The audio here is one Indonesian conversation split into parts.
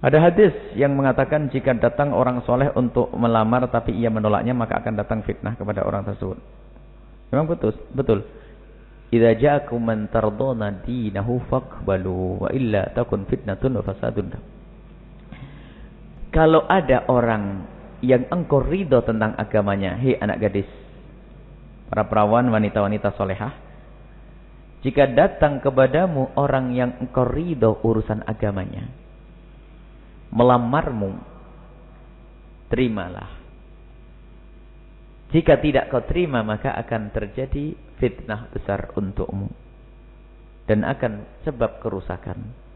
Ada hadis yang mengatakan jika datang orang soleh untuk melamar tapi ia menolaknya, maka akan datang fitnah kepada orang tersebut. Memang betul. Idza ja'akum man tardawna dinahu faqbalu wa illa takun fitnatun wa fasadun. Kalau ada orang yang engkau ridho tentang agamanya, hei anak gadis, para perawan, wanita-wanita solehah, jika datang kepadamu orang yang engkau ridho urusan agamanya, melamarmu, terimalah. Jika tidak kau terima, maka akan terjadi fitnah besar untukmu dan akan sebab kerusakan.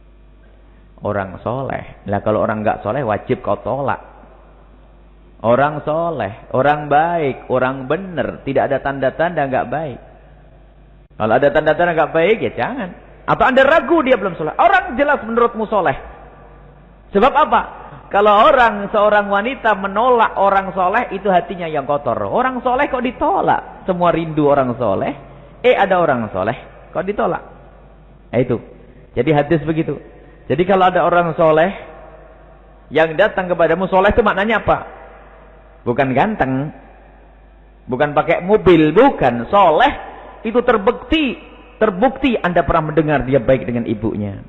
Orang soleh, lah kalau orang enggak soleh wajib kau tolak. Orang soleh, orang baik, orang benar, tidak ada tanda-tanda enggak baik. Kalau ada tanda-tanda enggak baik, ya jangan. Atau anda ragu dia belum soleh. Orang jelas menurutmu soleh. Sebab apa? Kalau seorang wanita menolak orang soleh, itu hatinya yang kotor. Orang soleh kok ditolak? Semua rindu orang soleh. Ada orang soleh, kok ditolak? Itu. Jadi hadis begitu. Jadi kalau ada orang soleh yang datang kepadamu, soleh itu maknanya apa? Bukan ganteng, bukan pakai mobil, bukan. Soleh itu terbukti Anda pernah mendengar dia baik dengan ibunya,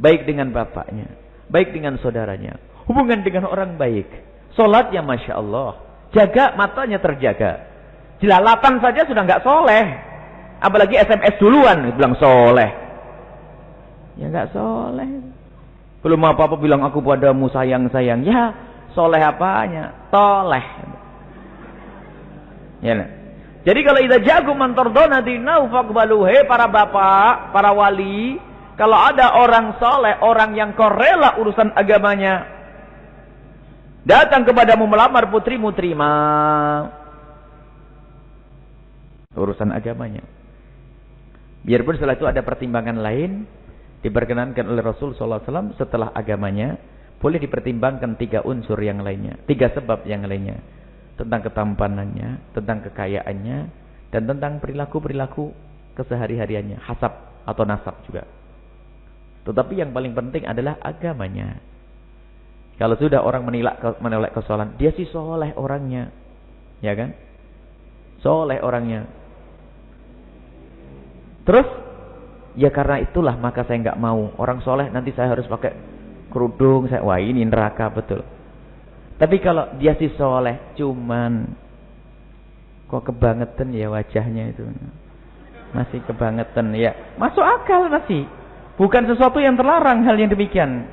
baik dengan bapaknya, baik dengan saudaranya, hubungan dengan orang baik, sholatnya Masya Allah, jaga matanya terjaga, jelalatan saja sudah nggak soleh, apalagi SMS duluan bilang soleh, ya nggak soleh. Belum apa-apa bilang aku padamu sayang, ya soleh apanya, toleh. Ya, nah. Jadi kalau idza ja'akum man tardawna dinahu faqbalu, para bapak, para wali, kalau ada orang soleh, orang yang kau rela urusan agamanya, datang kepadamu melamar putrimu, terima urusan agamanya. Biarpun setelah itu ada pertimbangan lain, diperkenankan oleh Rasul SAW setelah agamanya, boleh dipertimbangkan 3 unsur yang lainnya, 3 sebab yang lainnya, tentang ketampanannya, tentang kekayaannya, dan tentang perilaku-perilaku kesehari-hariannya, hasab atau nasab juga. Tetapi yang paling penting adalah agamanya. Kalau sudah orang menolak kesalahan, dia sih soleh orangnya, ya kan? Soleh orangnya. Terus, ya karena itulah maka saya nggak mau orang soleh nanti saya harus pakai kerudung. Wah ini neraka betul. Tapi kalau dia sih soleh, cuman kok kebangetan ya wajahnya itu, masih kebangetan ya, masuk akal masih. Bukan sesuatu yang terlarang hal yang demikian.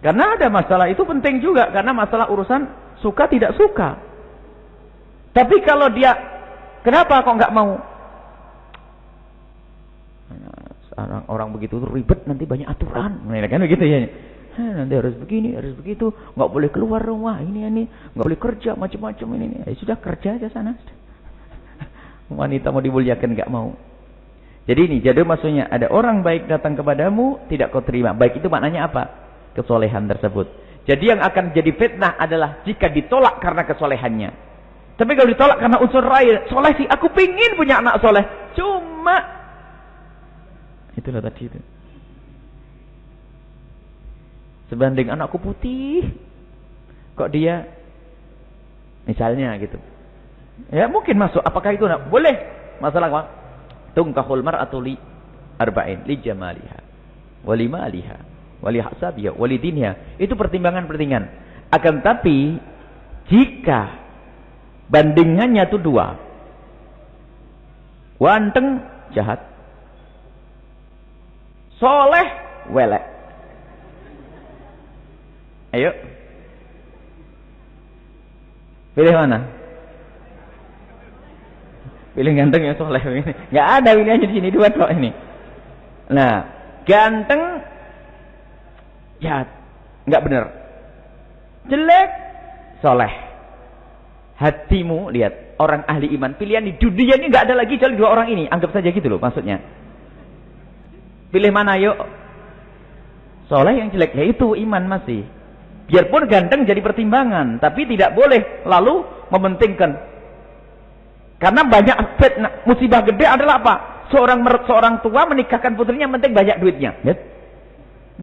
Karena ada masalah itu penting juga. Karena masalah urusan suka tidak suka. Tapi kalau dia, kenapa kok nggak mau? Orang begitu ribet, nanti banyak aturan. Kan begitu ya. Nanti harus begini, harus begitu. Nggak boleh keluar rumah. Ini. Nggak boleh kerja macam-macam ini. Sudah kerja aja sana. Wanita mau dimuliakan nggak mau. Jadi maksudnya ada orang baik datang kepadamu, tidak kau terima. Baik itu maknanya apa? Kesolehan tersebut. Jadi yang akan jadi fitnah adalah jika ditolak karena kesolehannya. Tapi kalau ditolak karena unsur lain, soleh sih, aku pingin punya anak soleh. Cuma, itulah tadi itu. Sebanding anakku putih, kok dia, misalnya gitu. Ya mungkin masuk, apakah itu boleh? Masalah apa? Tungkahul mar'atu li arba'in, li jamaliha, wali maliha, wali hasabiha, wali dinha. Itu pertimbangan-pertimbangan. Akan tapi jika bandingannya itu 2, ganteng jahat, soleh welek, ayo pilih mana? Pilih ganteng ya soleh ini. Nggak ada pilihannya di sini, 2 tok ini. Nah, ganteng jahat, nggak benar. Jelek soleh. Hatimu lihat, orang ahli iman, pilihan di dunia ini nggak ada lagi kecuali 2 orang ini. Anggap saja gitu loh maksudnya. Pilih mana yuk? Soleh yang jelek, ya itu iman masih. Biarpun ganteng jadi pertimbangan, tapi tidak boleh lalu mementingkan. Karena banyak fitnah, musibah gede adalah apa? Seorang tua menikahkan putrinya, yang penting banyak duitnya.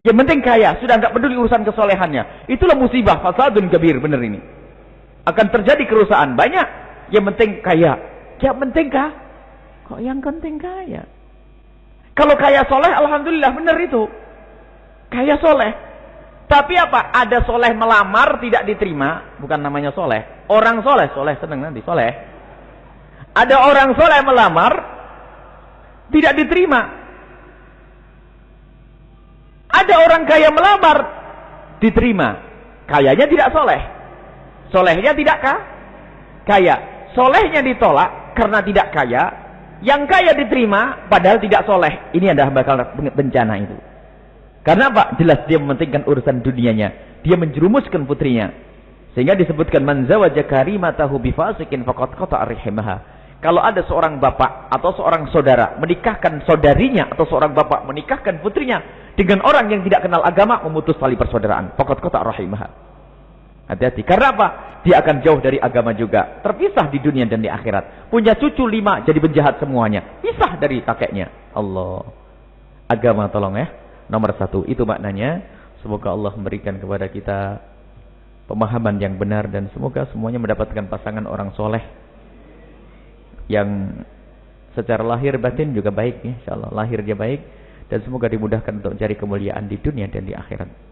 Yang penting kaya, sudah nggak peduli urusan kesolehannya. Itulah musibah, fasadun kabir, benar ini. Akan terjadi kerusakan banyak. Yang penting kaya. Yang penting kah? Kok yang penting kaya? Kalau kaya soleh, alhamdulillah, benar itu. Kaya soleh. Tapi apa? Ada soleh melamar tidak diterima, bukan namanya soleh. Orang soleh, soleh seneng nanti soleh. Ada orang soleh melamar tidak diterima. Ada orang kaya melamar diterima. Kayanya tidak soleh. Solehnya tidak kaya. Solehnya ditolak karena tidak kaya. Yang kaya diterima padahal tidak soleh. Ini adalah bakal bencana itu. Karena apa? Jelas dia mementingkan urusan dunianya. Dia menjerumuskan putrinya. Sehingga disebutkan man zawaja karimatahu bifasikin faqad qata'a rahimaha. Kalau ada seorang bapak atau seorang saudara menikahkan saudarinya atau seorang bapak menikahkan putrinya dengan orang yang tidak kenal agama, memutus tali persaudaraan. Faqad qata'a rahimaha. Hati-hati. Karena apa? Dia akan jauh dari agama juga. Terpisah di dunia dan di akhirat. Punya cucu 5 jadi penjahat semuanya. Pisah dari kakeknya. Allah. Agama tolong ya. Nomor 1. Itu maknanya. Semoga Allah memberikan kepada kita pemahaman yang benar. Dan semoga semuanya mendapatkan pasangan orang soleh. Yang secara lahir batin juga baik. InsyaAllah lahir dia baik. Dan semoga dimudahkan untuk mencari kemuliaan di dunia dan di akhirat.